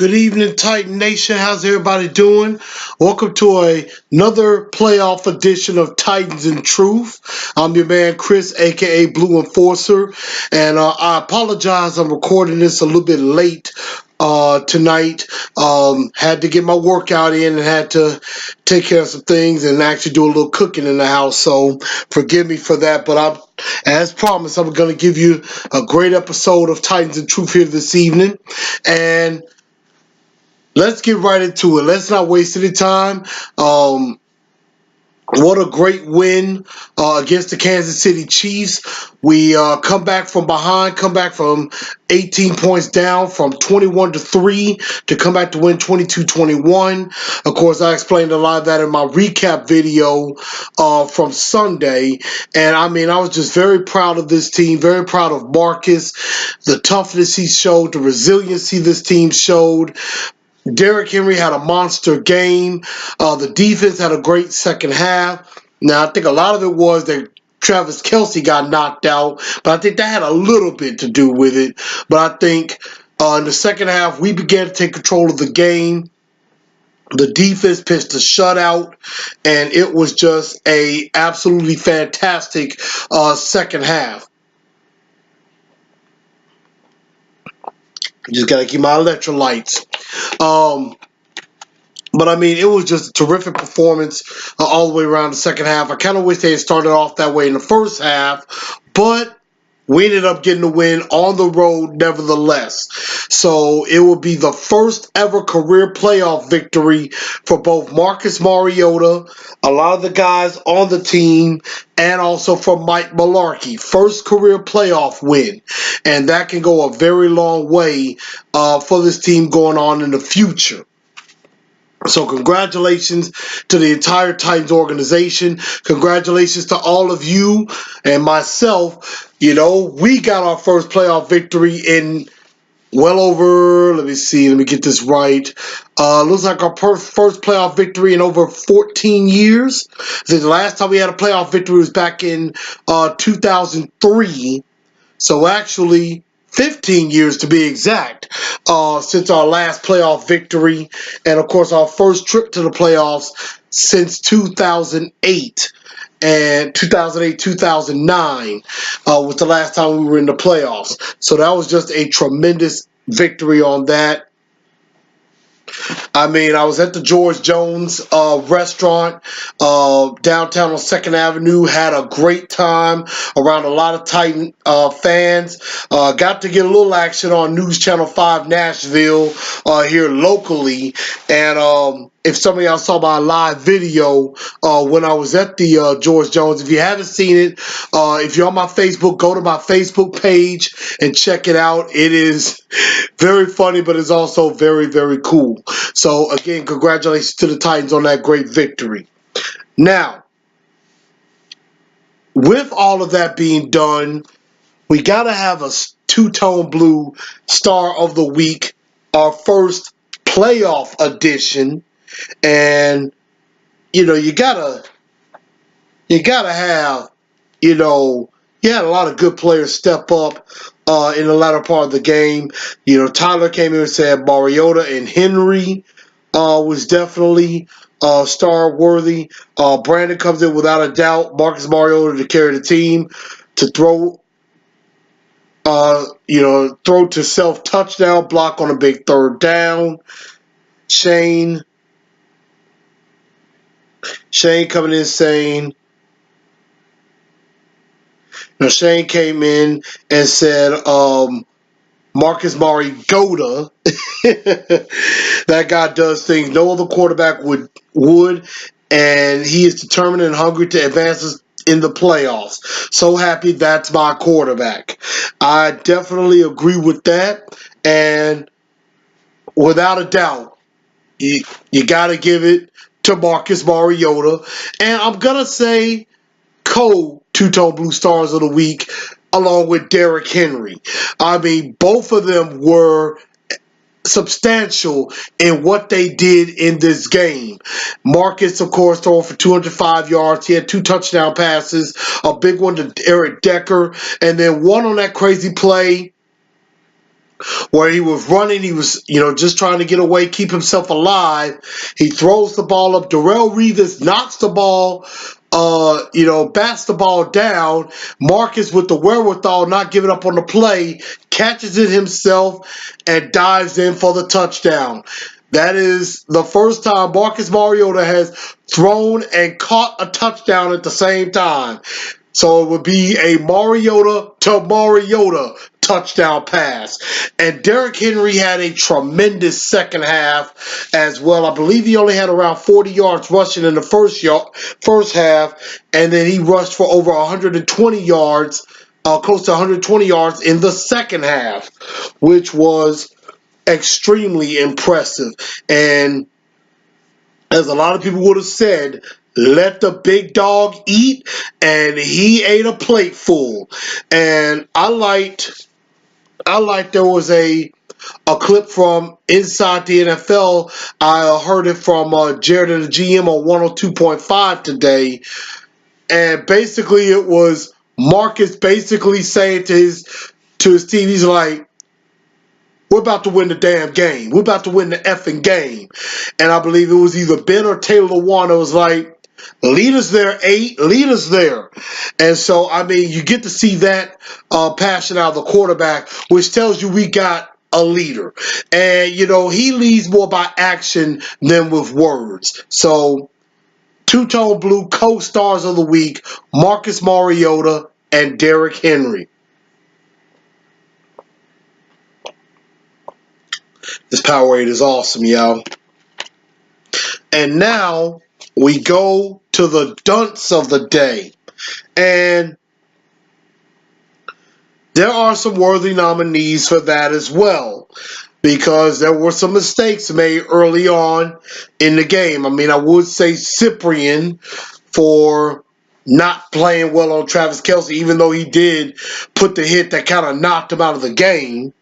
Good evening, Titan Nation. How's everybody doing? Welcome to another playoff edition of Titans in Truth. I'm your man, Chris, a.k.a. Blue Enforcer. And I apologize. I'm recording this a little bit late tonight. Had to get my workout in and had to take care of some things and actually do a little cooking in the house. So forgive me for that. But as promised, I'm going to give you a great episode of Titans in Truth here this evening. And let's get right into it. Let's not waste any time. What a great win against the Kansas City Chiefs. We come back from behind, come back from 18 points down from 21-3 to come back to win 22-21. Of course, I explained a lot of that in my recap video from Sunday. And I mean, I was just very proud of this team, very proud of Marcus, the toughness he showed, the resiliency this team showed. Derrick Henry had a monster game. The defense had a great second half. Now, I think a lot of it was that Travis Kelce got knocked out, but I think that had a little bit to do with it. But I think in the second half, we began to take control of the game. The defense pitched a shutout, and it was just a absolutely fantastic second half. Just got to keep my electrolytes. But I mean, it was just a terrific performance all the way around the second half. I kind of wish they had started off that way in the first half, but we ended up getting the win on the road nevertheless. So it will be the first ever career playoff victory for both Marcus Mariota, a lot of the guys on the team, and also for Mike Mularkey. First career playoff win. And that can go a very long way for this team going on in the future. So congratulations to the entire Titans organization. Congratulations to all of you and myself. You know, we got our first playoff victory in well over, let me get this right. Looks like our first playoff victory in over 14 years. The last time we had a playoff victory was back in 2003. So actually 15 years to be exact, since our last playoff victory, and of course our first trip to the playoffs since 2008. And 2008, 2009 was the last time we were in the playoffs. So that was just a tremendous victory on that. I mean, I was at the George Jones restaurant downtown on 2nd Avenue. Had a great time around a lot of Titan fans. Got to get a little action on News Channel 5 Nashville here locally. And if some of y'all saw my live video when I was at the George Jones, if you haven't seen it, if you're on my Facebook, go to my Facebook page and check it out. It is very funny, but it's also very, very cool. So, again, congratulations to the Titans on that great victory. Now, with all of that being done, we got to have a two-tone blue star of the week, our first playoff edition. And, you know, you gotta have, you had a lot of good players step up in the latter part of the game. You know, Tyler came in and said Mariota and Henry was definitely star worthy. Brandon comes in without a doubt. Marcus Mariota to carry the team, to throw to self touchdown, block on a big third down. Shane coming in saying, Shane came in and said, Marcus Mariota, that guy does things no other quarterback would, and he is determined and hungry to advance in the playoffs. So happy that's my quarterback. I definitely agree with that, and without a doubt, you got to give it to Marcus Mariota, and I'm going to say two-tone blue stars of the week along with Derrick Henry. I mean, both of them were substantial in what they did in this game. Marcus, of course, throwing for 205 yards. He had 2 touchdown passes, a big one to Eric Decker, and then one on that crazy play where he was running. He was, just trying to get away, keep himself alive. He throws the ball up. Darrelle Revis knocks the ball, bats the ball down. Marcus, with the wherewithal, not giving up on the play, catches it himself and dives in for the touchdown. That is the first time Marcus Mariota has thrown and caught a touchdown at the same time. So it would be a Mariota to Mariota touchdown pass. And Derrick Henry had a tremendous second half as well. I believe he only had around 40 yards rushing in the first half, and then he rushed for over 120 yards, close to 120 yards in the second half, which was extremely impressive. And as a lot of people would have said, let the big dog eat, and he ate a plate full. And I liked there was a clip from Inside the NFL. I heard it from Jared and the GM on 102.5 today. And basically it was Marcus basically saying to his team, he's like, we're about to win the damn game. We're about to win the effing game. And I believe it was either Ben or Taylor Lewan that was like, lead us there, 8. Lead us there. And so, you get to see that passion out of the quarterback, which tells you we got a leader. And, he leads more by action than with words. So, Two-Tone Blue co-stars of the week, Marcus Mariota and Derrick Henry. This Powerade is awesome, y'all. And now we go to the Dunce of the day. And there are some worthy nominees for that as well, because there were some mistakes made early on in the game. I would say Cyprian for not playing well on Travis Kelce, even though he did put the hit that kind of knocked him out of the game.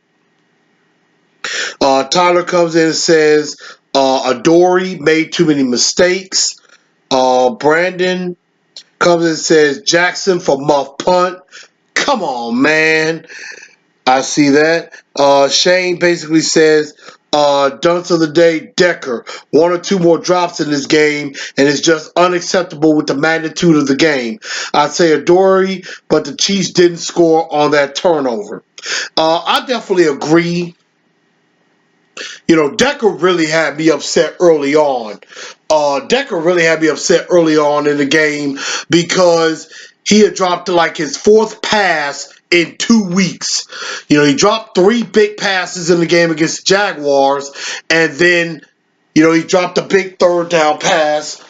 Tyler comes in and says Adoree made too many mistakes. Brandon comes in and says Jackson for muff punt. Come on, man. I see that. Shane basically says Dunce of the day, Decker. 1 or 2 more drops in this game, and it's just unacceptable with the magnitude of the game. I'd say Adoree, but the Chiefs didn't score on that turnover. I definitely agree. Decker really had me upset early on. Decker really had me upset early on in the game because he had dropped like his 4th pass in 2 weeks. He dropped 3 big passes in the game against the Jaguars, and then, he dropped a big 3rd down pass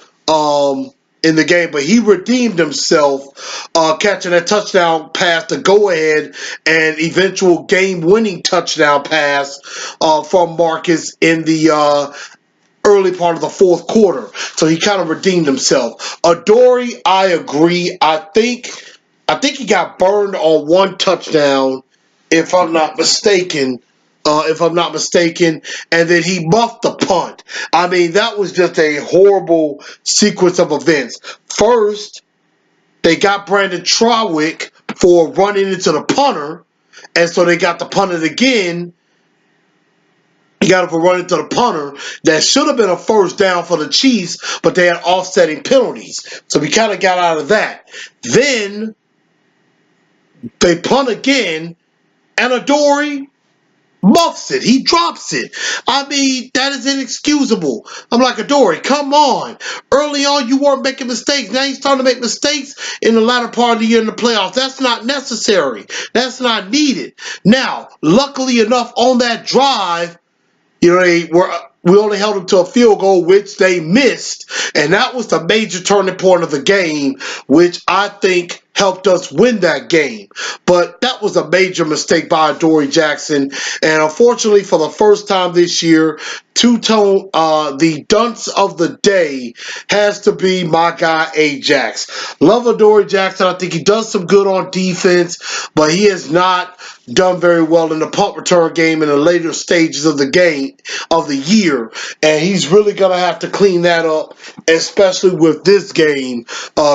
in the game, but he redeemed himself catching that touchdown pass to go ahead and eventual game-winning touchdown pass from Marcus in the early part of the 4th quarter. So he kind of redeemed himself. Adoree, I agree. I think he got burned on 1 touchdown, if I'm not mistaken. And then he muffed the punt. That was just a horrible sequence of events. First, they got Brandon Trawick for running into the punter, and so they got the punted again. He got him for running to the punter. That should have been a 1st down for the Chiefs, but they had offsetting penalties. So we kind of got out of that. Then they punt again, and Adoree muffs it. He drops it. That is inexcusable. I'm like, Adoree, come on. Early on, you weren't making mistakes. Now you're starting to make mistakes in the latter part of the year in the playoffs. That's not necessary. That's not needed. Now, luckily enough, on that drive, we only held them to a field goal, which they missed, and that was the major turning point of the game, which I think helped us win that game. But that was a major mistake by Adoree Jackson, and unfortunately, for the first time this year, Two-Tone, the dunce of the day has to be my guy Ajax. Love Adoree Jackson. I think he does some good on defense, but he has not done very well in the punt return game in the later stages of the game of the year, and he's really going to have to clean that up, especially with this game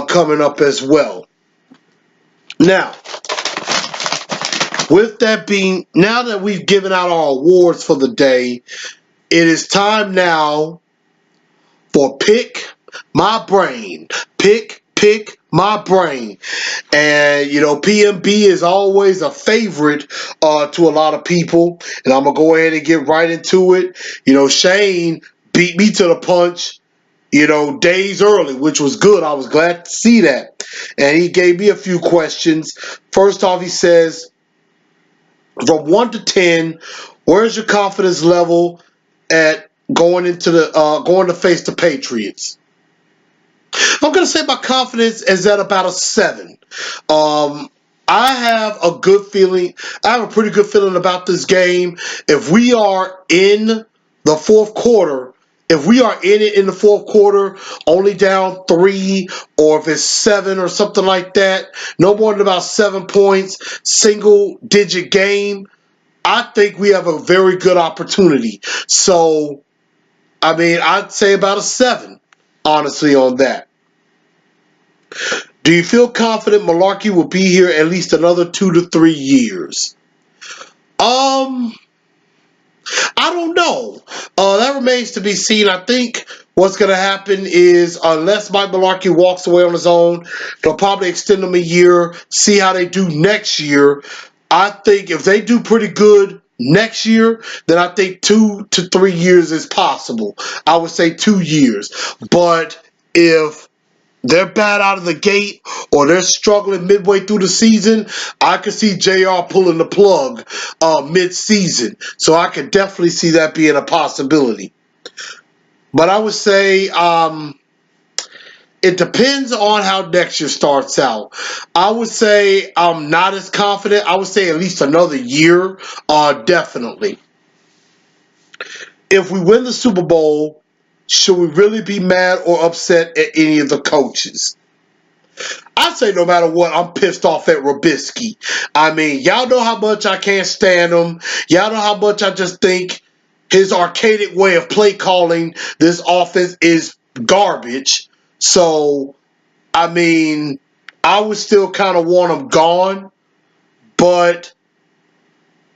coming up as well. Now, with that being, now that we've given out our awards for the day, it is time now for Pick My Brain. Pick My Brain. And, PMB is always a favorite to a lot of people. And I'm going to go ahead and get right into it. Shane beat me to the punch, days early, which was good. I was glad to see that. And he gave me a few questions. First off, he says, from 1 to 10, where's your confidence level at going to face the Patriots? I'm going to say my confidence is at about a 7. I have a good feeling. I have a pretty good feeling about this game. If we are in the fourth quarter, if we are in it in the fourth quarter, only down 3, or if it's 7 or something like that, no more than about 7 points, single-digit game, I think we have a very good opportunity. So, I'd say about a 7, honestly, on that. Do you feel confident Mularkey will be here at least another 2 to 3 years? I don't know. That remains to be seen. I think what's going to happen is, unless Mike Mularkey walks away on his own, they'll probably extend him a year, see how they do next year. I think if they do pretty good next year, then I think 2 to 3 years is possible. I would say 2 years. But if they're bad out of the gate or they're struggling midway through the season, I could see JR pulling the plug mid-season. So I could definitely see that being a possibility. But I would say it depends on how next year starts out. I would say I'm not as confident. I would say at least another year, definitely. If we win the Super Bowl, should we really be mad or upset at any of the coaches? I say no matter what, I'm pissed off at Robisky. Y'all know how much I can't stand him. Y'all know how much I just think his archaic way of play calling this offense is garbage. So, I would still kind of want him gone. But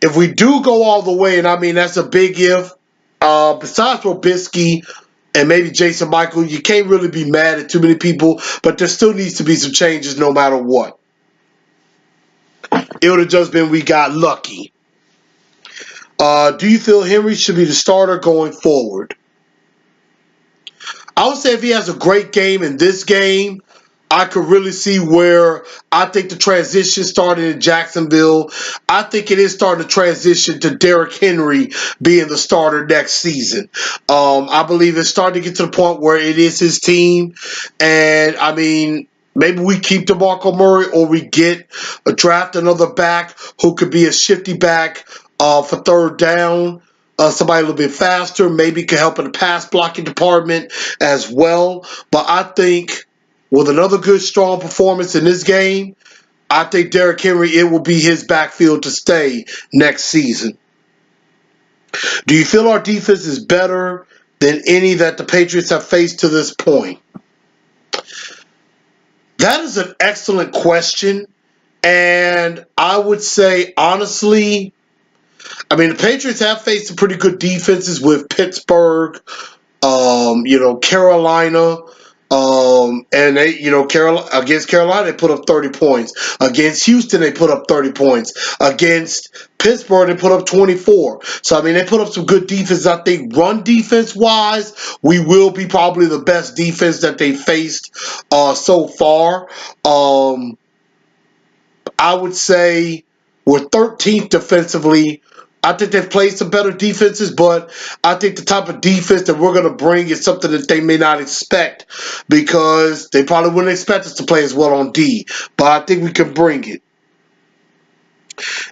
if we do go all the way, and that's a big if, besides Robisky and maybe Jason Michael, you can't really be mad at too many people, but there still needs to be some changes no matter what. It would have just been we got lucky. Do you feel Henry should be the starter going forward? I would say if he has a great game in this game, I could really see where I think the transition started in Jacksonville. I think it is starting to transition to Derrick Henry being the starter next season. I believe it's starting to get to the point where it is his team. And, maybe we keep DeMarco Murray or we draft another back who could be a shifty back for third down. Somebody a little bit faster, maybe could help in the pass blocking department as well. But I think with another good, strong performance in this game, I think Derrick Henry, it will be his backfield to stay next season. Do you feel our defense is better than any that the Patriots have faced to this point? That is an excellent question. And I would say, honestly, the Patriots have faced some pretty good defenses with Pittsburgh, Carolina, and they, against Carolina, they put up 30 points. Against Houston, they put up 30 points. Against Pittsburgh, they put up 24. So, they put up some good defense. I think run defense-wise, we will be probably the best defense that they faced so far. I would say we're 13th defensively. I think they've played some better defenses, but I think the type of defense that we're going to bring is something that they may not expect because they probably wouldn't expect us to play as well on D. But I think we can bring it.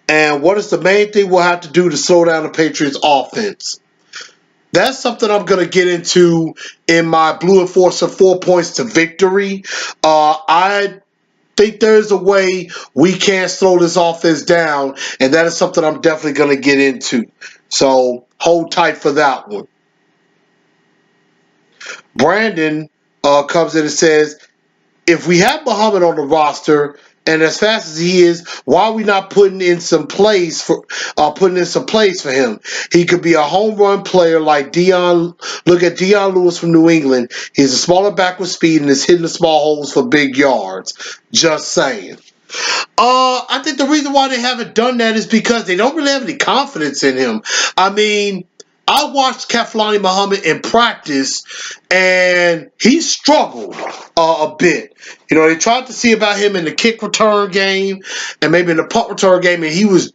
And what is the main thing we'll have to do to slow down the Patriots' offense? That's something I'm going to get into in my Blue Enforcer 4 points to victory. I think there's a way we can slow this offense down, and that is something I'm definitely going to get into. So hold tight for that one. Brandon comes in and says, if we have Muhammad on the roster And as fast as he is, why are we not putting in some plays for him? He could be a home run player like Dion. Look at Dion Lewis from New England. He's a smaller back with speed and is hitting the small holes for big yards. Just saying. I think the reason why they haven't done that is because they don't really have any confidence in him. I mean, I watched Keflani Muhammad in practice, and he struggled a bit. You know, they tried to see about him in the kick return game and maybe in the punt return game, and he was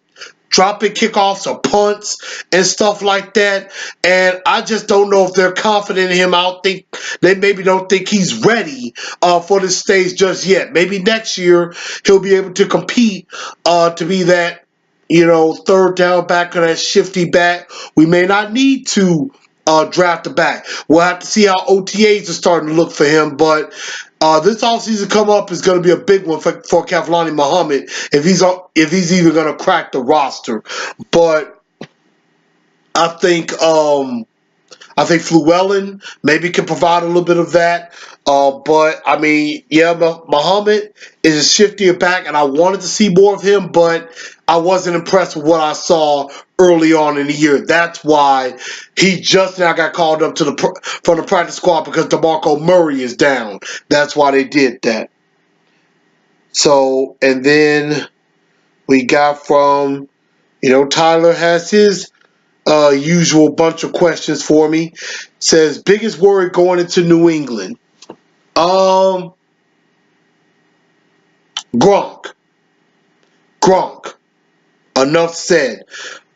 dropping kickoffs or punts and stuff like that. And I just don't know if they're confident in him. I don't think they maybe don't think he's ready for this stage just yet. Maybe next year he'll be able to compete to be that, you know, third down back or that shifty back. We may not need to draft a back. We'll have to see how OTAs are starting to look for him, but this offseason come up is going to be a big one for Keflani Muhammad if he's even going to crack the roster. But I think Fluellen maybe can provide a little bit of that. But I mean, yeah, Muhammad is a shiftier back, and I wanted to see more of him, but I wasn't impressed with what I saw early on in the year. That's why he just now got called up from the practice squad because DeMarco Murray is down. That's why they did that. So, and then we got from, you know, Tyler has his usual bunch of questions for me. Says, biggest worry going into New England. Gronk. Enough said.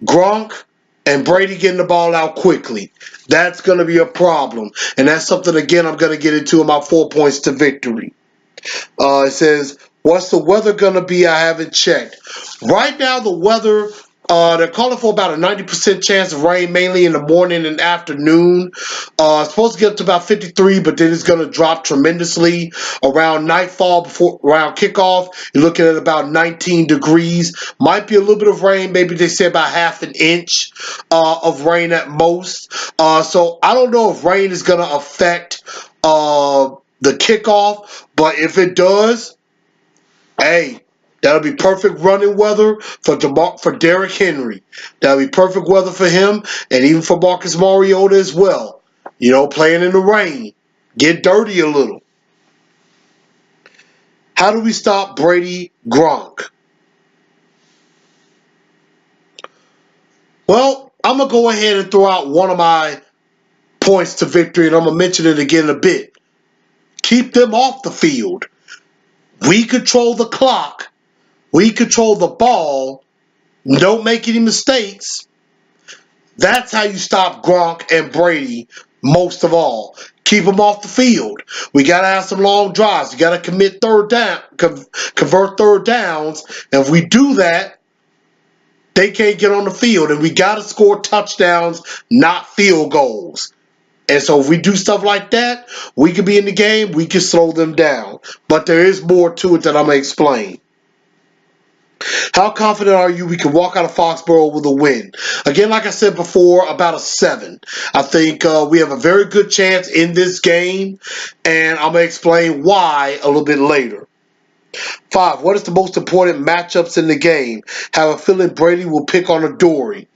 Gronk and Brady getting the ball out quickly. That's going to be a problem. And that's something, again, I'm going to get into in my 4 points to victory. It says, what's the weather going to be? I haven't checked. Right now, the weather, they're calling for about a 90% chance of rain, mainly in the morning and afternoon. It's supposed to get up to about 53, but then it's going to drop tremendously around nightfall, around kickoff. You're looking at about 19 degrees. Might be a little bit of rain. Maybe they say about half an inch of rain at most. So I don't know if rain is going to affect the kickoff, but if it does, hey, that'll be perfect running weather for Derrick Henry. That'll be perfect weather for him, and even for Marcus Mariota as well. You know, playing in the rain. Get dirty a little. How do we stop Brady Gronk? Well, I'm going to go ahead and throw out one of my points to victory, and I'm going to mention it again in a bit. Keep them off the field. We control the clock. We control the ball. Don't make any mistakes. That's how you stop Gronk and Brady most of all. Keep them off the field. We got to have some long drives. We got to convert third downs. And if we do that, they can't get on the field. And we got to score touchdowns, not field goals. And so if we do stuff like that, we could be in the game. We can slow them down. But there is more to it that I'm going to explain. How confident are you we can walk out of Foxborough with a win? Again, like I said before, about a 7. I think we have a very good chance in this game, and I'm going to explain why a little bit later. 5. What is the most important matchups in the game? Have a feeling Brady will pick on Adoree.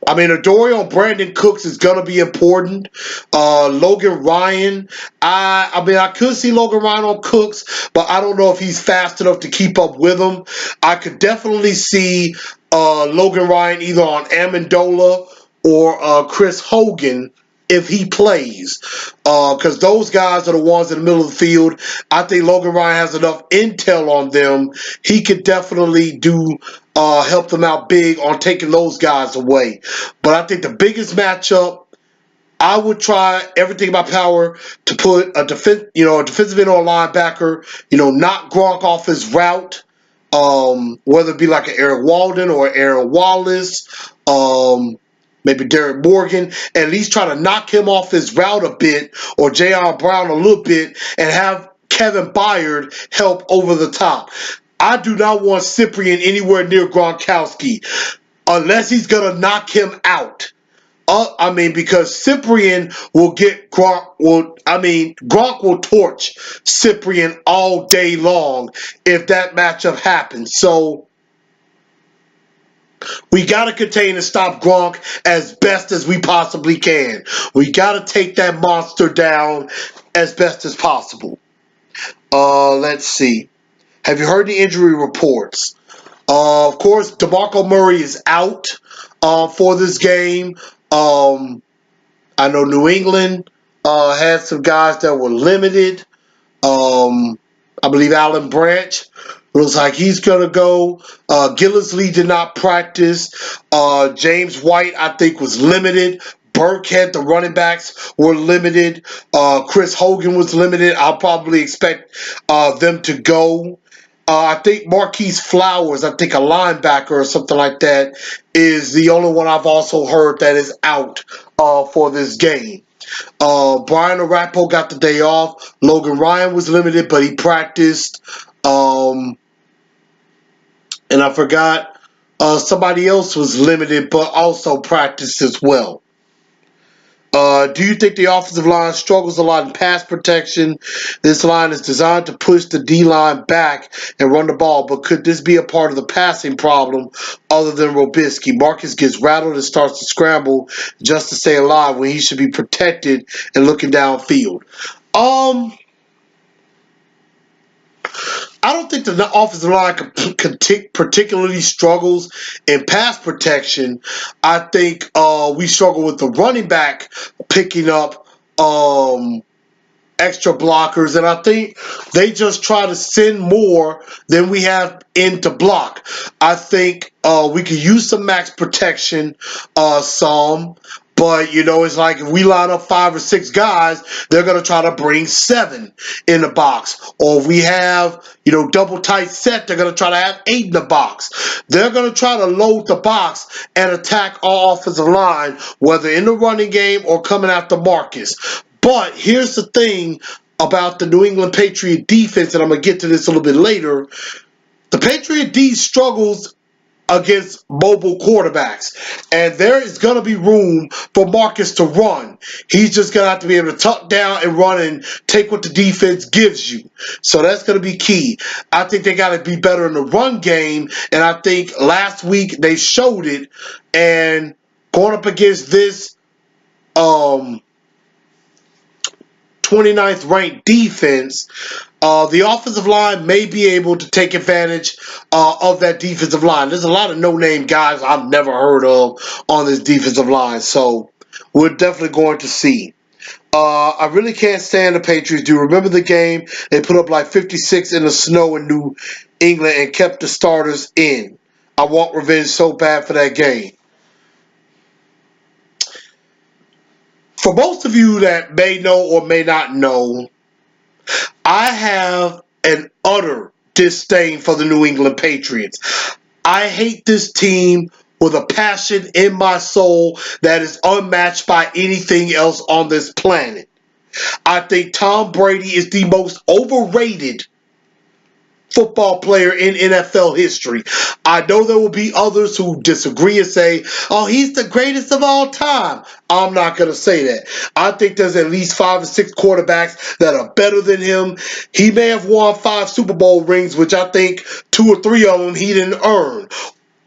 I mean, Adoree on Brandon Cooks is going to be important. Logan Ryan, I could see Logan Ryan on Cooks, but I don't know if he's fast enough to keep up with him. I could definitely see Logan Ryan either on Amendola or Chris Hogan if he plays, because those guys are the ones in the middle of the field. I think Logan Ryan has enough intel on them. He could definitely help them out big on taking those guys away. But I think the biggest matchup, I would try everything in my power to put a defensive end or a linebacker, knock Gronk off his route, whether it be like an Eric Walden or Aaron Wallace, maybe Derek Morgan, at least try to knock him off his route a bit, or J.R. Brown a little bit, and have Kevin Byard help over the top. I do not want Cyprien anywhere near Gronkowski unless he's going to knock him out. Because Cyprian will get Gronk. Gronk will torch Cyprian all day long if that matchup happens. So we got to contain and stop Gronk as best as we possibly can. We got to take that monster down as best as possible. Let's see. Have you heard the injury reports? Of course, DeMarco Murray is out for this game. I know New England had some guys that were limited. I believe Alan Branch looks like he's going to go. Gillisley did not practice. James White, I think, was limited. Burkhead, the running backs were limited. Chris Hogan was limited. I'll probably expect them to go. I think Marquise Flowers, I think a linebacker or something like that, is the only one I've also heard that is out for this game. Brian Arapo got the day off. Logan Ryan was limited, but he practiced. And I forgot somebody else was limited, but also practiced as well. Do you think the offensive line struggles a lot in pass protection? This line is designed to push the D-line back and run the ball, but could this be a part of the passing problem other than Robisky? Marcus gets rattled and starts to scramble just to stay alive when he should be protected and looking downfield. I don't think the offensive line particularly struggles in pass protection. I think we struggle with the running back picking up extra blockers, and I think they just try to send more than we have in to block. I think we could use some max protection, some. But, it's like if we line up 5 or 6 guys, they're going to try to bring 7 in the box. Or if we have, double tight set, they're going to try to have 8 in the box. They're going to try to load the box and attack our offensive line, whether in the running game or coming after Marcus. But here's the thing about the New England Patriot defense, and I'm going to get to this a little bit later. The Patriot D struggles against mobile quarterbacks, and there is going to be room for Marcus to run. He's just going to have to be able to tuck down and run and take what the defense gives you. So that's going to be key. I think they got to be better in the run game, and I think last week they showed it. And going up against this 29th ranked defense, the offensive line may be able to take advantage of that defensive line. There's a lot of no-name guys I've never heard of on this defensive line, so we're definitely going to see. I really can't stand the Patriots. Do you remember the game? They put up like 56 in the snow in New England and kept the starters in. I want revenge so bad for that game. For most of you that may know or may not know, I have an utter disdain for the New England Patriots. I hate this team with a passion in my soul that is unmatched by anything else on this planet. I think Tom Brady is the most overrated football player in NFL history. I know there will be others who disagree and say, oh, he's the greatest of all time. I'm not going to say that. I think there's at least 5 or 6 quarterbacks that are better than him. He may have won 5 Super Bowl rings, which I think 2 or 3 of them he didn't earn.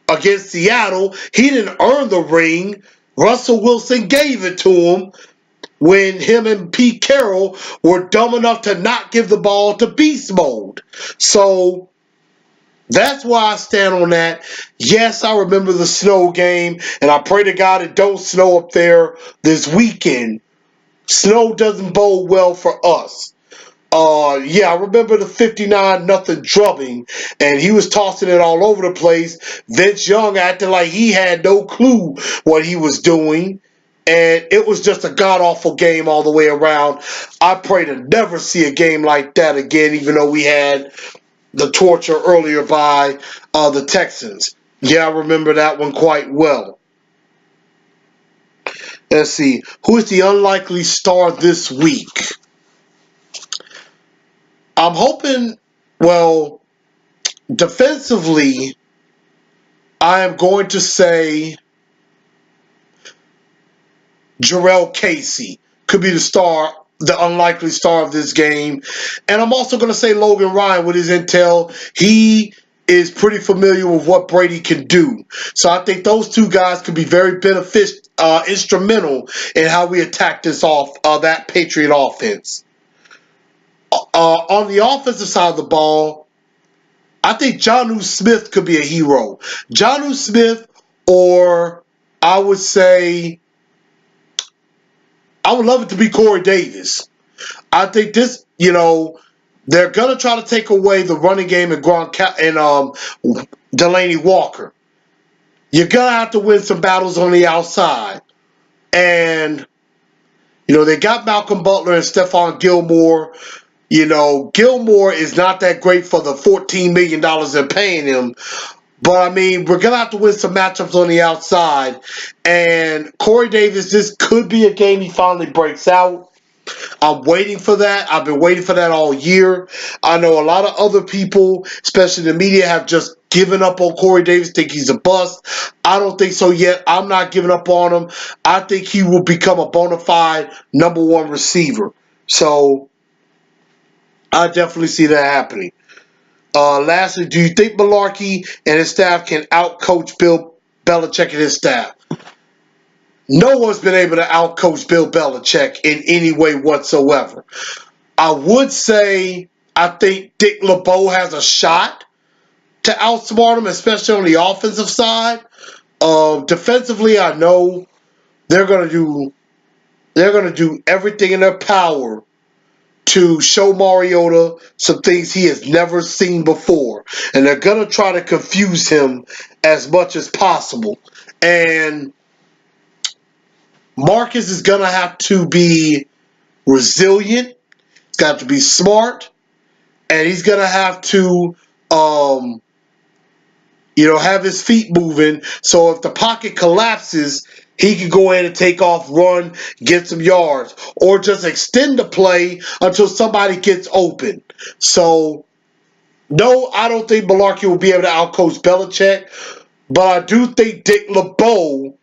Against Seattle, he didn't earn the ring. Russell Wilson gave it to him when him and Pete Carroll were dumb enough to not give the ball to Beast Mode. So that's why I stand on that. Yes, I remember the snow game, and I pray to God it don't snow up there this weekend. Snow doesn't bode well for us. I remember the 59-0 drubbing, and he was tossing it all over the place. Vince Young acting like he had no clue what he was doing. And it was just a god-awful game all the way around. I pray to never see a game like that again, even though we had the torture earlier by the Texans. Yeah, I remember that one quite well. Let's see. Who is the unlikely star this week? I'm hoping, defensively, I am going to say Jarrell Casey could be the star, the unlikely star of this game. And I'm also going to say Logan Ryan with his intel. He is pretty familiar with what Brady can do. So I think those two guys could be very instrumental in how we attack that Patriot offense. On the offensive side of the ball, I think Jonnu Smith could be a hero. Jonnu Smith, or I would say, I would love it to be Corey Davis. I think they're going to try to take away the running game and Gronk and Delaney Walker. You're going to have to win some battles on the outside. And, they got Malcolm Butler and Stephon Gilmore. Gilmore is not that great for the $14 million they're paying him. But, we're going to have to win some matchups on the outside. And Corey Davis, this could be a game he finally breaks out. I'm waiting for that. I've been waiting for that all year. I know a lot of other people, especially the media, have just given up on Corey Davis, think he's a bust. I don't think so yet. I'm not giving up on him. I think he will become a bona fide number one receiver. So I definitely see that happening. Lastly, do you think Mularkey and his staff can out-coach Bill Belichick and his staff? No one's been able to outcoach Bill Belichick in any way whatsoever. I would say I think Dick LeBeau has a shot to outsmart him, especially on the offensive side. Defensively, I know they're gonna do everything in their power to show Mariota some things he has never seen before, and they're gonna try to confuse him as much as possible. And Marcus is going to have to be resilient. He's got to be smart. And he's going to have to, have his feet moving. So if the pocket collapses, he can go in and take off, run, get some yards. Or just extend the play until somebody gets open. So, no, I don't think Mularkey will be able to outcoach Belichick. But I do think Dick LeBeau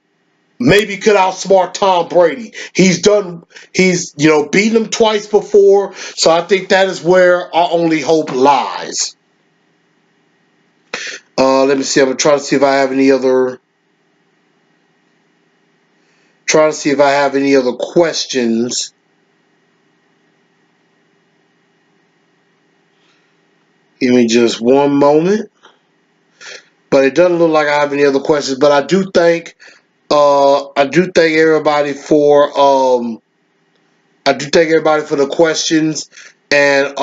maybe could outsmart Tom Brady. He's beaten him twice before, so I think that is where our only hope lies. Let me see. I'm trying to see if I have any other questions. Give me just one moment. But it doesn't look like I have any other questions. But I do thank everybody for the questions and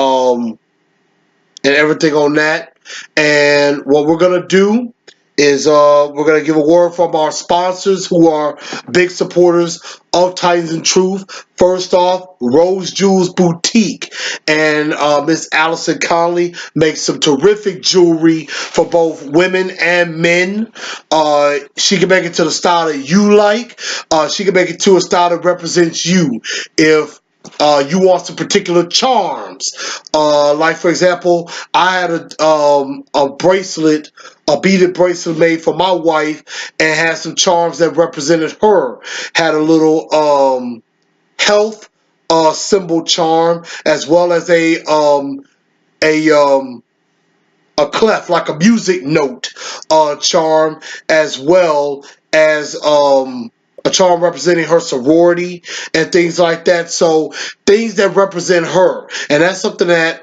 everything on that. And what we're gonna do is we're gonna give a word from our sponsors who are big supporters of Titans and Truth. First off, Rose Jewels Boutique, and Miss Allison Conley makes some terrific jewelry for both women and men. She can make it to the style that you like. She can make it to a style that represents you. If you want some particular charms, like for example, I had a bracelet, a beaded bracelet made for my wife, and had some charms that represented her. Had a little health symbol charm, as well as a clef, like a music note charm, as well as a charm representing her sorority and things like that. So things that represent her, and that's something that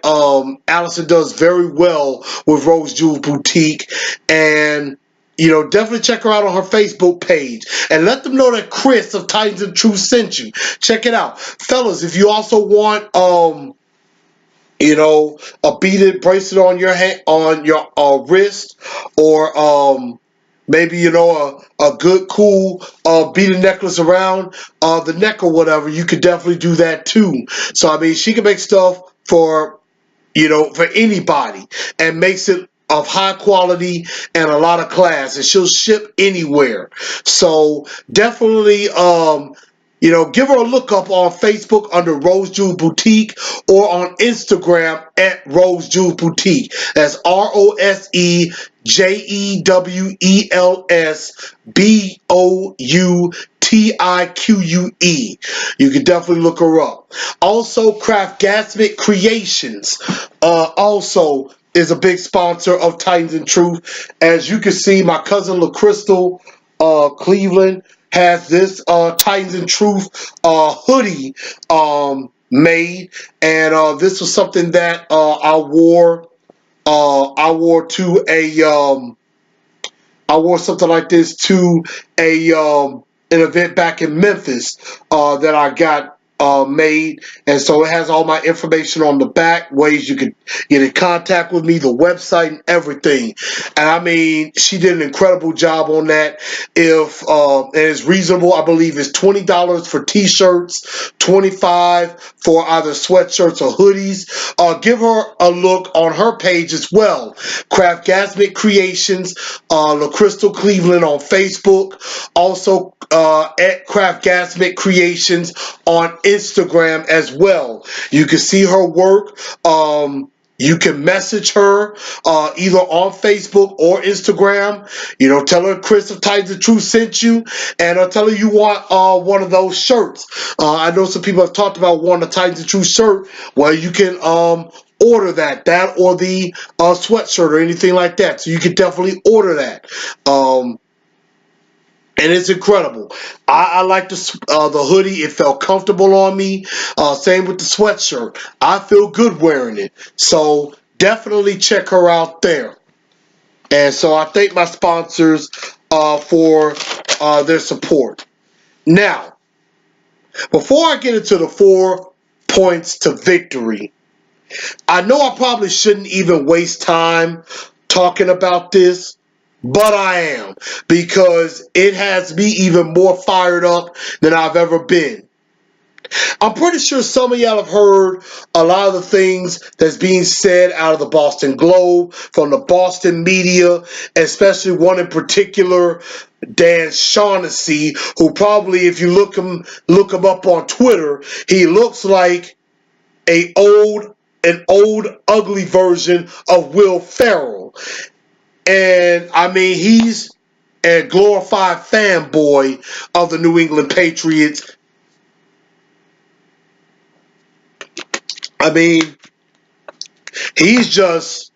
Allison does very well with Rose Jewel Boutique. And definitely check her out on her Facebook page and let them know that Chris of Titans and Truth sent you. Check it out, fellas. If you also want a beaded bracelet on your hand, on your wrist, or maybe a good cool beaded necklace around the neck or whatever, you could definitely do that too. So she can make stuff for anybody, and makes it of high quality and a lot of class, and she'll ship anywhere. So definitely give her a look up on Facebook under Rose Jewel Boutique, or on Instagram at Rose Jewel Boutique. That's ROSEJEWEL JEWELSBOUTIQUE. You can definitely look her up. Also, Craft Gasmet Creations also is a big sponsor of Titans and Truth. As you can see, my cousin LaCrystal Cleveland has this Titans and Truth hoodie made, and this was something that I wore. I wore something like this to an event back in Memphis that I got made, and so it has all my information on the back, ways you could get in contact with me, the website, and everything. And I mean, she did an incredible job on that. If and it's reasonable, I believe it's $20 for t-shirts, $25 for either sweatshirts or hoodies. Give her a look on her page as well. Craft Gasmet Creations, LaCrystal Cleveland on Facebook. Also at Craft Gasmet Creations on Instagram as well. You can see her work. You can message her either on Facebook or Instagram. You know, tell her Chris of Titans of Truth sent you, and tell her you want one of those shirts. I know some people have talked about wanting a Titans of Truth shirt. Well, you can order that or the sweatshirt or anything like that. So you can definitely order that. And it's incredible. I like the hoodie. It felt comfortable on me. Same with the sweatshirt. I feel good wearing it. So definitely check her out there. And so I thank my sponsors for their support. Now, before I get into the 4 points to victory, I know I probably shouldn't even waste time talking about this, but I am, because it has me even more fired up than I've ever been. I'm pretty sure some of y'all have heard a lot of the things that's being said out of the Boston Globe, from the Boston media, especially one in particular, Dan Shaughnessy, who probably, if you look him up on Twitter, he looks like an old ugly version of Will Ferrell. And I mean, he's a glorified fanboy of the New England Patriots. I mean, he's just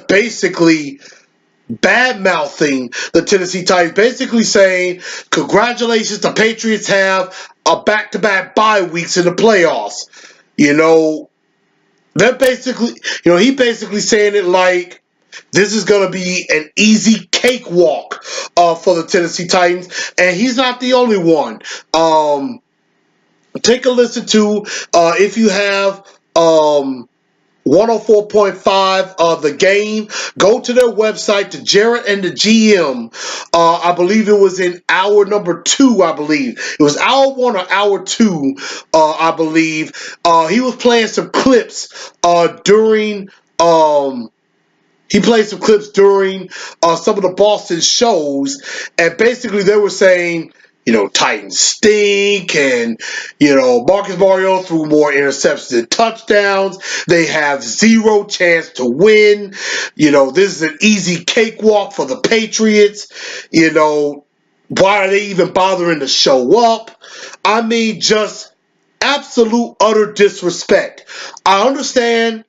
basically bad-mouthing the Tennessee Titans, basically saying, congratulations, the Patriots have a back-to-back bye weeks in the playoffs. You know, they're basically, he basically saying it like this is going to be an easy cakewalk for the Tennessee Titans, and he's not the only one. Take a listen to, if you have 104.5 of the game, go to their website, to Jarrett and the GM. I believe it was in hour number 2, I believe. It was hour 1 or hour 2, I believe. He was playing some clips during some of the Boston shows, and basically they were saying, Titans stink, and, Marcus Mariota threw more interceptions than touchdowns. They have zero chance to win. This is an easy cakewalk for the Patriots. Why are they even bothering to show up? I mean, just absolute, utter disrespect. I understand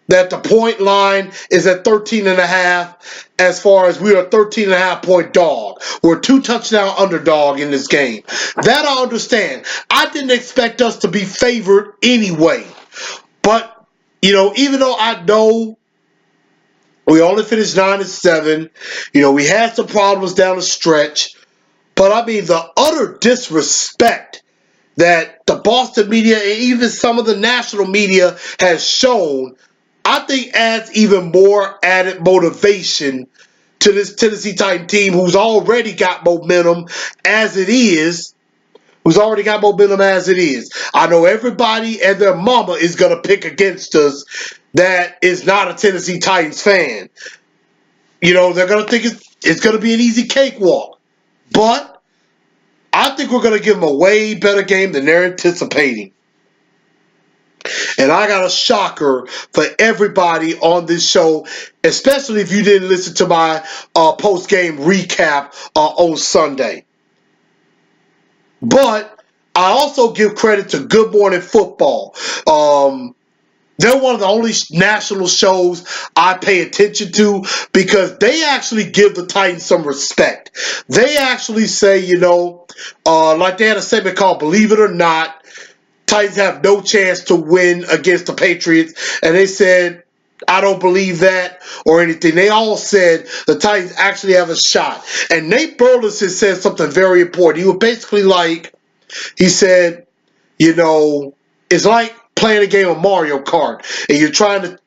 that the point line is at 13.5, as far as we are a 13.5 point dog. We're a 2-touchdown underdog in this game. That I understand. I didn't expect us to be favored anyway. But, even though I know we only finished 9-7, we had some problems down the stretch, but I mean, the utter disrespect that the Boston media and even some of the national media has shown, I think adds even more added motivation to this Tennessee Titan team, who's already got momentum as it is. I know everybody and their mama is going to pick against us that is not a Tennessee Titans fan. They're going to think it's going to be an easy cakewalk. But I think we're going to give them a way better game than they're anticipating. And I got a shocker for everybody on this show, especially if you didn't listen to my post-game recap on Sunday. But I also give credit to Good Morning Football. They're one of the only national shows I pay attention to because they actually give the Titans some respect. They actually say, like they had a segment called Believe It or Not, Titans have no chance to win against the Patriots. And they said, I don't believe that or anything. They all said the Titans actually have a shot. And Nate Burleson said something very important. He was basically like, he said, it's like playing a game of Mario Kart and you're trying to,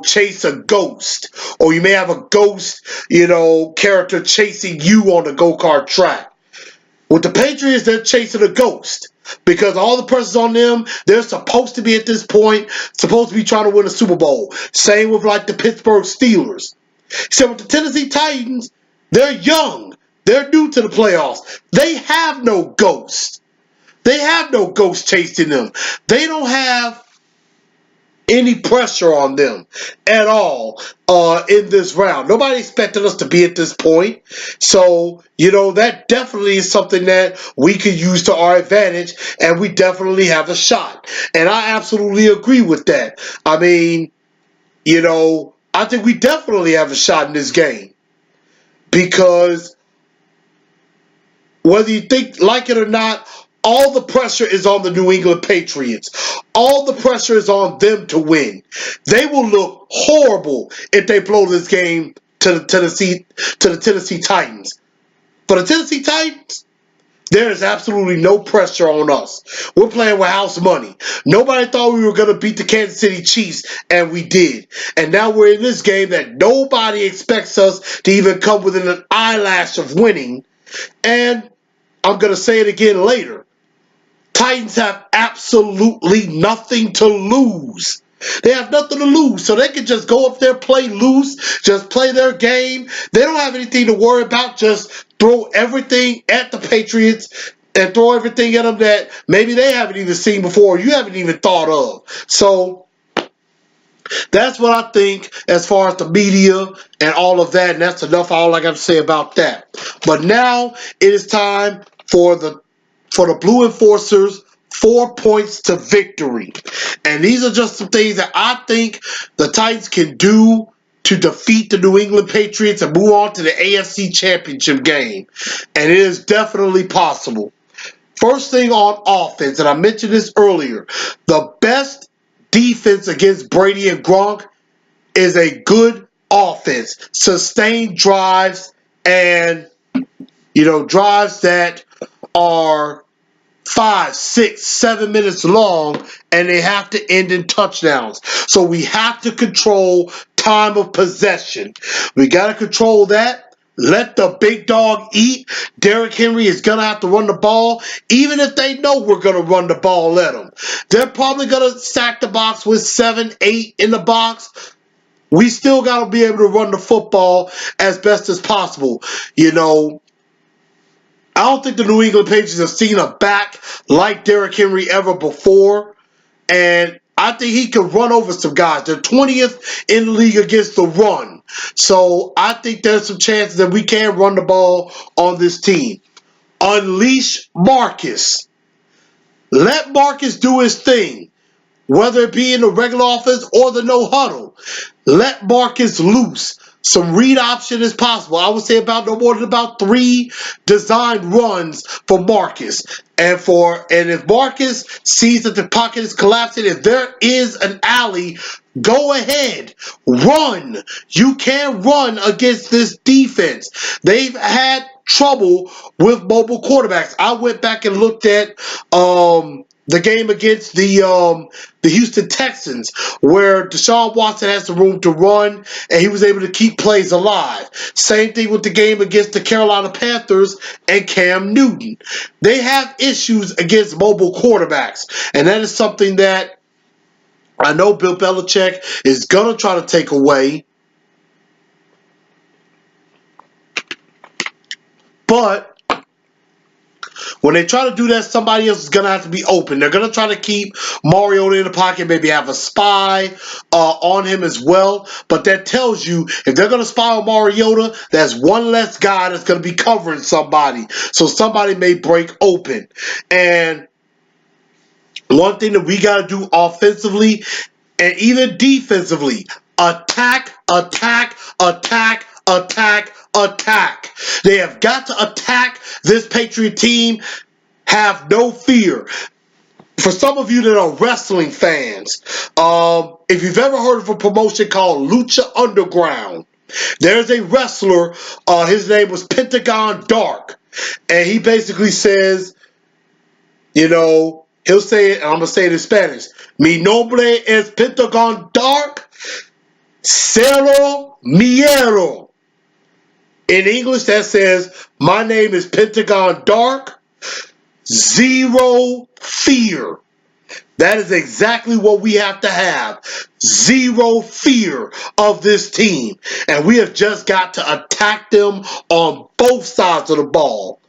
chase a ghost. Or you may have a ghost, character chasing you on the go-kart track. With the Patriots, they're chasing a ghost because all the pressure's on them. They're supposed to be at this point, supposed to be trying to win a Super Bowl. Same with like the Pittsburgh Steelers. Except with the Tennessee Titans, they're young. They're new to the playoffs. They have no ghost. They have no ghost chasing them. They don't have any pressure on them at all in this round. Nobody expected us to be at this point. So, that definitely is something that we could use to our advantage, and we definitely have a shot. And I absolutely agree with that. I mean, I think we definitely have a shot in this game because whether you like it or not, all the pressure is on the New England Patriots. All the pressure is on them to win. They will look horrible if they blow this game to the Tennessee Titans. For the Tennessee Titans, there is absolutely no pressure on us. We're playing with house money. Nobody thought we were going to beat the Kansas City Chiefs, and we did. And now we're in this game that nobody expects us to even come within an eyelash of winning. And I'm going to say it again later. Titans have absolutely nothing to lose. They have nothing to lose, so they can just go up there, play loose, just play their game. They don't have anything to worry about. Just throw everything at the Patriots and throw everything at them that maybe they haven't even seen before or you haven't even thought of. So that's what I think as far as the media and all of that, and that's enough all I got to say about that. But now it is time for the Blue Enforcers 4 points to victory. And these are just some things that I think the Titans can do to defeat the New England Patriots and move on to the AFC Championship game. And it is definitely possible. First thing on offense, and I mentioned this earlier, the best defense against Brady and Gronk is a good offense. Sustained drives and, drives that are 5, 6, 7 minutes long, and they have to end in touchdowns. So we have to control time of possession. We got to control that. Let the big dog eat. Derrick Henry is going to have to run the ball, even if they know we're going to run the ball at them. They're probably going to stack the box with 7, 8 in the box. We still got to be able to run the football as best as possible. I don't think the New England Patriots have seen a back like Derrick Henry ever before. And I think he can run over some guys. They're 20th in the league against the run. So I think there's some chances that we can run the ball on this team. Unleash Marcus. Let Marcus do his thing. Whether it be in the regular offense or the no huddle. Let Marcus loose. Some read option is possible. I would say about no more than about 3 designed runs for Marcus. And if Marcus sees that the pocket is collapsing, if there is an alley, go ahead. Run. You can run against this defense. They've had trouble with mobile quarterbacks. I went back and looked at the game against the Houston Texans, where Deshaun Watson has the room to run, and he was able to keep plays alive. Same thing with the game against the Carolina Panthers and Cam Newton. They have issues against mobile quarterbacks, and that is something that I know Bill Belichick is going to try to take away. But When they try to do that, somebody else is going to have to be open. They're going to try to keep Mariota in the pocket, maybe have a spy on him as well. But that tells you if they're going to spy on Mariota, that's one less guy that's going to be covering somebody. So somebody may break open. And one thing that we got to do offensively and even defensively, attack, attack, attack, attack, attack. They have got to attack this Patriot team. Have no fear. For some of you that are wrestling fans, if you've ever heard of a promotion called Lucha Underground, there's a wrestler, his name was Pentagon Dark, and he basically says, he'll say it, and I'm going to say it in Spanish, Mi nombre es Pentagon Dark, cero miedo. In English, that says, my name is Pentagon Dark, zero fear. That is exactly what we have to have. Zero fear of this team. And we have just got to attack them on both sides of the ball.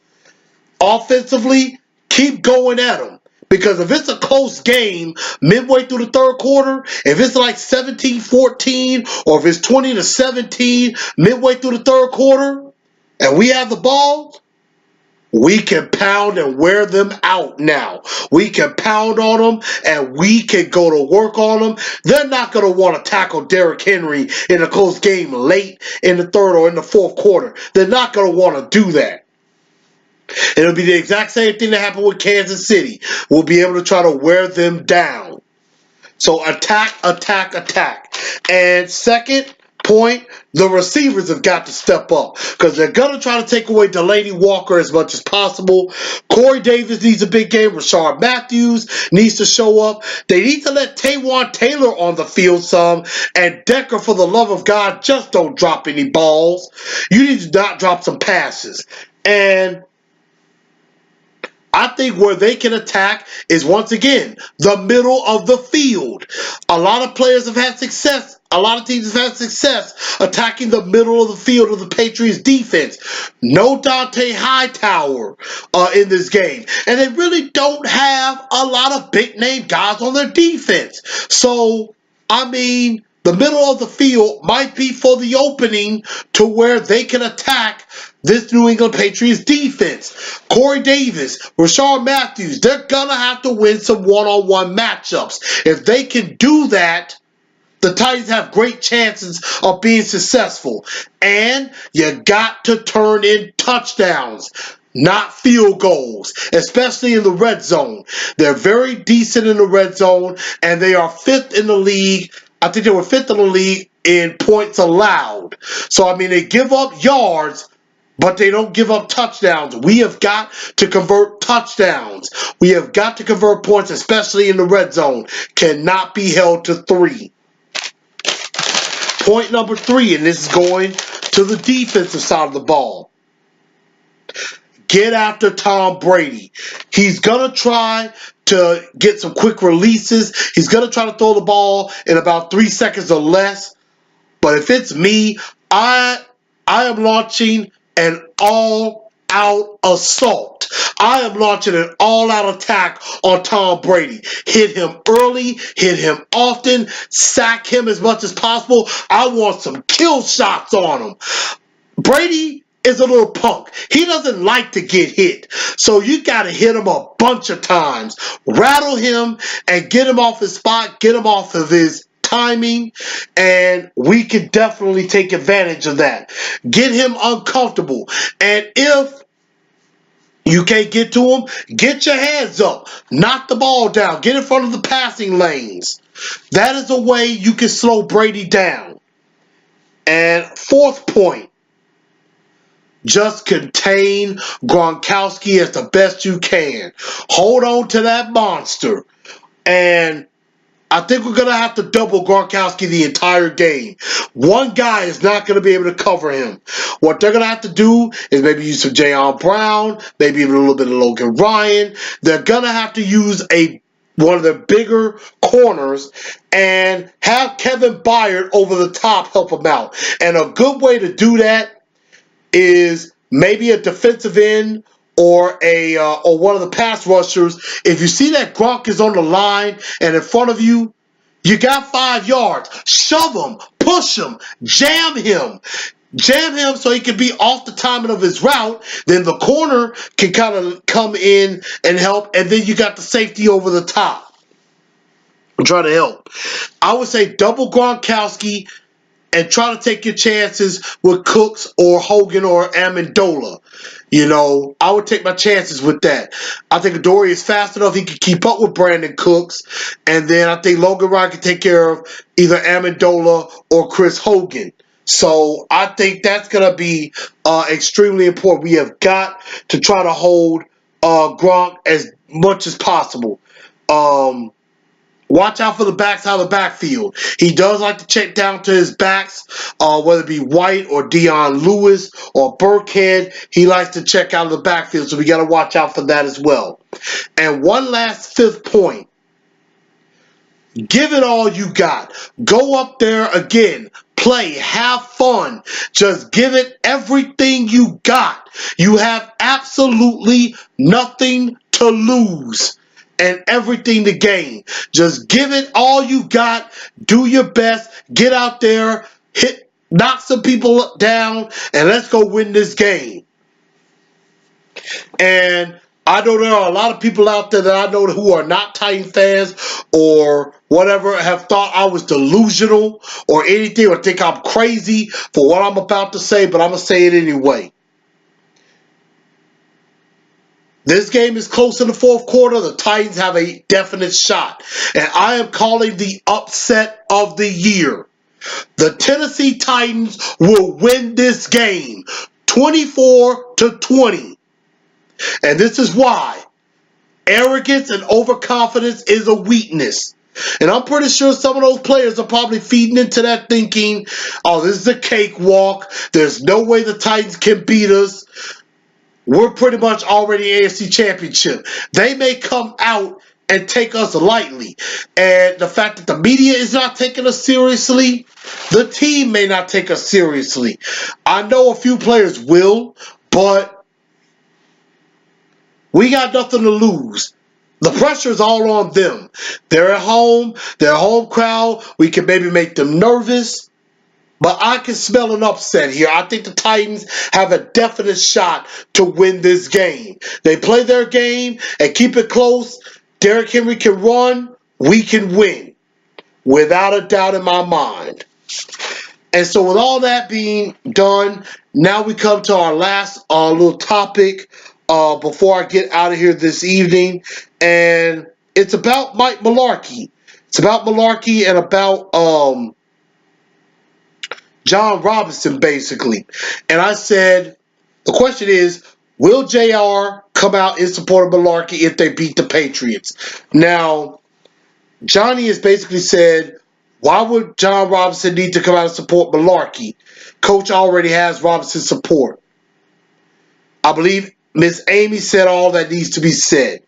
Offensively, keep going at them. Because if it's a close game midway through the third quarter, if it's like 17-14 or if it's 20-17 midway through the third quarter and we have the ball, we can pound and wear them out now. We can pound on them and we can go to work on them. They're not going to want to tackle Derrick Henry in a close game late in the third or in the fourth quarter. They're not going to want to do that. It'll be the exact same thing that happened with Kansas City. We'll be able to try to wear them down. So attack, attack, attack. And second point, the receivers have got to step up because they're going to try to take away Delaney Walker as much as possible. Corey Davis needs a big game. Rashard Matthews needs to show up. They need to let Taywan Taylor on the field some. And Decker, for the love of God, just don't drop any balls. You need to not drop some passes. And I think where they can attack is, once again, the middle of the field. A lot of players have had success. A lot of teams have had success attacking the middle of the field of the Patriots defense. No Dante Hightower in this game. And they really don't have a lot of big-name guys on their defense. So, the middle of the field might be for the opening to where they can attack this New England Patriots defense. Corey Davis, Rashard Matthews, they're going to have to win some one-on-one matchups. If they can do that, the Titans have great chances of being successful. And you got to turn in touchdowns, not field goals, especially in the red zone. They're very decent in the red zone, and they are fifth in the league. I think they were fifth in the league in points allowed. So, they give up yards, but they don't give up touchdowns. We have got to convert touchdowns. We have got to convert points, especially in the red zone. Cannot be held to 3. Point number 3, and this is going to the defensive side of the ball. Get after Tom Brady. He's going to try to get some quick releases. He's going to try to throw the ball in about 3 seconds or less. But if it's me, I am launching an all-out assault. I am launching an all-out attack on Tom Brady. Hit him early, hit him often, sack him as much as possible. I want some kill shots on him. Brady is a little punk. He doesn't like to get hit. So you got to hit him a bunch of times. Rattle him and get him off his spot, get him off of his timing, and we can definitely take advantage of that. Get him uncomfortable. And if you can't get to him, get your hands up. Knock the ball down. Get in front of the passing lanes. That is a way you can slow Brady down. And fourth point, just contain Gronkowski as the best you can. Hold on to that monster. And I think we're going to have to double Gronkowski the entire game. One guy is not going to be able to cover him. What they're going to have to do is maybe use some Jayon Brown, maybe even a little bit of Logan Ryan. They're going to have to use one of their bigger corners and have Kevin Byard over the top help him out. And a good way to do that is maybe a defensive end or one of the pass rushers, if you see that Gronk is on the line and in front of you, you got 5 yards. Shove him, push him, jam him. Jam him so he can be off the timing of his route. Then the corner can kind of come in and help. And then you got the safety over the top. I'm trying to help. I would say double Gronkowski and try to take your chances with Cooks or Hogan or Amendola. I would take my chances with that. I think Adoree is fast enough he can keep up with Brandon Cooks. And then I think Logan Ryan can take care of either Amendola or Chris Hogan. So I think that's going to be extremely important. We have got to try to hold Gronk as much as possible. Watch out for the backs out of the backfield. He does like to check down to his backs, whether it be White or Dion Lewis or Burkhead. He likes to check out of the backfield, so we got to watch out for that as well. And one last 5th point. Give it all you got. Go up there again. Play. Have fun. Just give it everything you got. You have absolutely nothing to lose and everything to gain. Just give it all you got. Do your best. Get out there. Knock some people down, and let's go win this game. And I know there are a lot of people out there that I know who are not Titan fans or whatever have thought I was delusional or anything or think I'm crazy for what I'm about to say, but I'm going to say it anyway. This game is close in the 4th quarter. The Titans have a definite shot. And I am calling the upset of the year. The Tennessee Titans will win this game 24-20. And this is why. Arrogance and overconfidence is a weakness. And I'm pretty sure some of those players are probably feeding into that thinking, oh, this is a cakewalk. There's no way the Titans can beat us. We're pretty much already AFC Championship. They may come out and take us lightly. And the fact that the media is not taking us seriously, the team may not take us seriously. I know a few players will, but we got nothing to lose. The pressure is all on them. They're at home. They're a home crowd. We can maybe make them nervous. But I can smell an upset here. I think the Titans have a definite shot to win this game. They play their game and keep it close. Derrick Henry can run. We can win. Without a doubt in my mind. And so with all that being done, now we come to our last little topic before I get out of here this evening. And it's about Mike Mularkey. It's about Mularkey and about John Robinson, basically. And I said, the question is, will JR come out in support of Mularkey if they beat the Patriots? Now, Johnny has basically said, why would John Robinson need to come out and support Mularkey? Coach already has Robinson's support. I believe Miss Amy said all that needs to be said.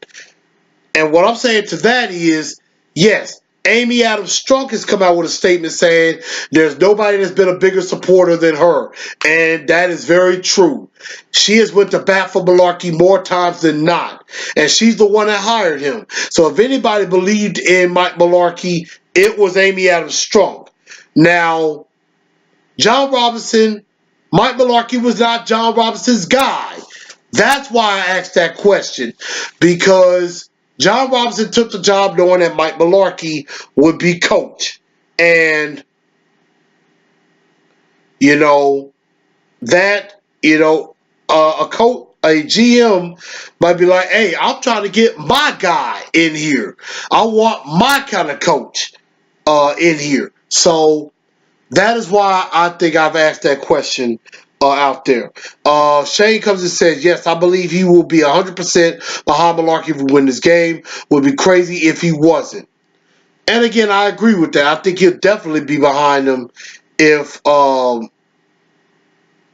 And what I'm saying to that is, yes, Amy Adams Strunk has come out with a statement saying there's nobody that's been a bigger supporter than her. And that is very true. She has went to bat for Mularkey more times than not. And she's the one that hired him. So if anybody believed in Mike Mularkey, it was Amy Adams Strunk. Now, John Robinson, Mike Mularkey was not John Robinson's guy. That's why I asked that question. Because John Robinson took the job knowing that Mike Mularkey would be coach. And, a GM might be like, hey, I'm trying to get my guy in here. I want my kind of coach in here. So that is why I think I've asked that question out there. Shane comes and says, yes, I believe he will be 100% behind Mularkey if we win this game. Would be crazy if he wasn't. And again, I agree with that. I think he'll definitely be behind them if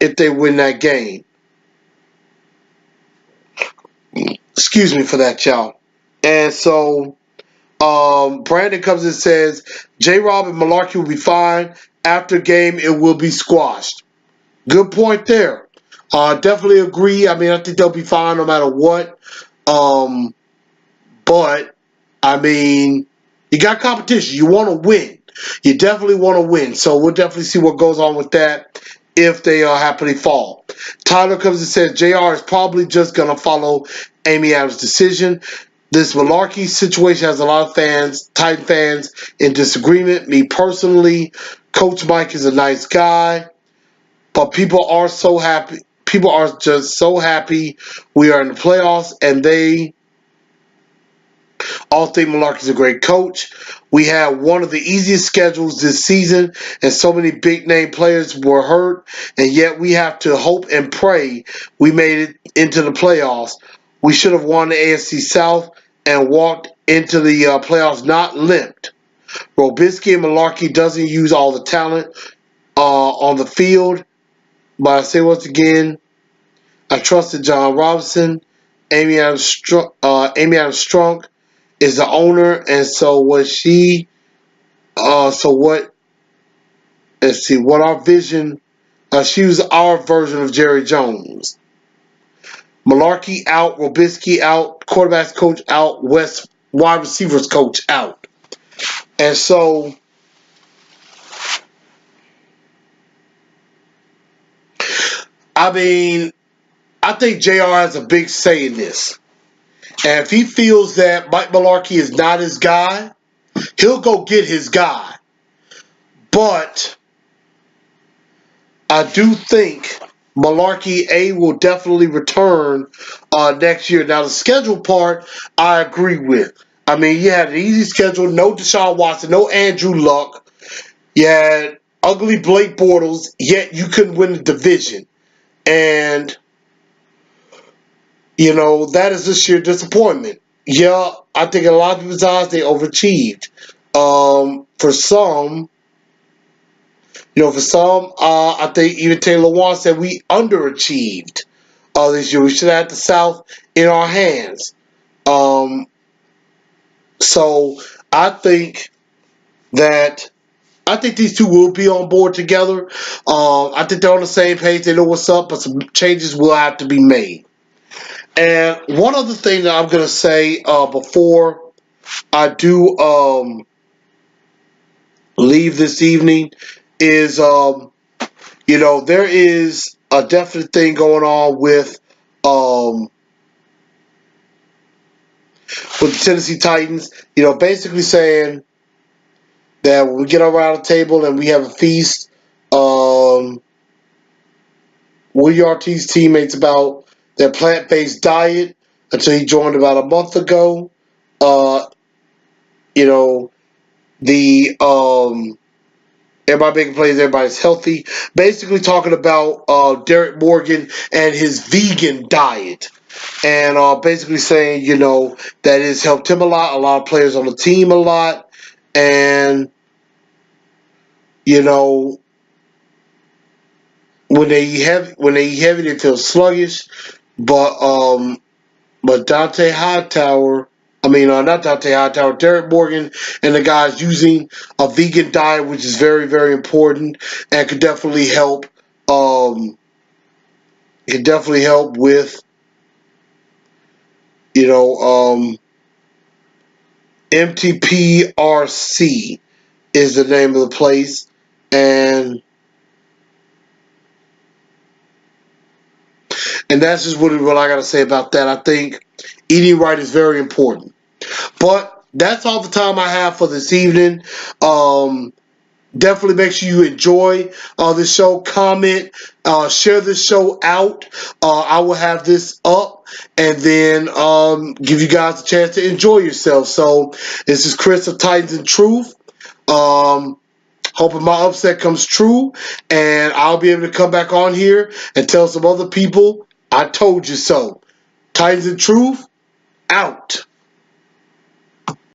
they win that game. Excuse me for that, y'all. And so Brandon comes and says, J-Rob and Mularkey will be fine. After game, it will be squashed. Good point there. Definitely agree. I mean, I think they'll be fine no matter what. But I mean, you got competition. You want to win. You definitely want to win. So we'll definitely see what goes on with that if they happily fall. Tyler comes and says JR is probably just going to follow Amy Adams' decision. This Mularkey situation has a lot of fans, Titan fans, in disagreement. Me personally, Coach Mike is a nice guy, but people are so happy. People are just so happy we are in the playoffs, and they all think Mularkey's a great coach. We had one of the easiest schedules this season, and so many big-name players were hurt, and yet we have to hope and pray we made it into the playoffs. We should have won the AFC South and walked into the playoffs not limped. Robisky and Mularkey doesn't use all the talent on the field, but I say once again, I trusted John Robinson. Amy Adams Strunk is the owner, and so what she, so what, let's see, what our vision, she was our version of Jerry Jones. Mularkey out, Robisky out, quarterbacks coach out, West wide receivers coach out. And so, I mean, I think JR has a big say in this. And if he feels that Mike Mularkey is not his guy, he'll go get his guy. But I do think Mularkey will definitely return next year. Now, the schedule part, I agree with. I mean, you had an easy schedule, no Deshaun Watson, no Andrew Luck. You had ugly Blake Bortles, yet you couldn't win the division. And, you know, that is a sheer disappointment. Yeah, I think in a lot of people's eyes, they overachieved. For some, I think even Taylor Warren said we underachieved this year. We should have had the South in our hands. So I think that these two will be on board together. I think they're on the same page. They know what's up, but some changes will have to be made. And one other thing that I'm going to say before I do leave this evening is, there is a definite thing going on with the Tennessee Titans. Basically saying that when we get around the table and we have a feast, Willie Ortiz's teammates about their plant-based diet until he joined about a month ago. The everybody making plays, everybody's healthy. Basically talking about Derek Morgan and his vegan diet. And basically saying, that it's helped him a lot of players on the team a lot. And, when they eat heavy, they feel sluggish. But Dante Hightower, not Dante Hightower, Derek Morgan and the guys using a vegan diet, which is very, very important and could definitely help. With, MTPRC is the name of the place. And that's just what I got to say about that. I think eating right is very important. But that's all the time I have for this evening. Definitely make sure you enjoy this show. Comment, share this show out. I will have this up and then give you guys a chance to enjoy yourself. So this is Chris of Titans and Truth. Hoping my upset comes true, and I'll be able to come back on here and tell some other people I told you so. Titans and Truth, out.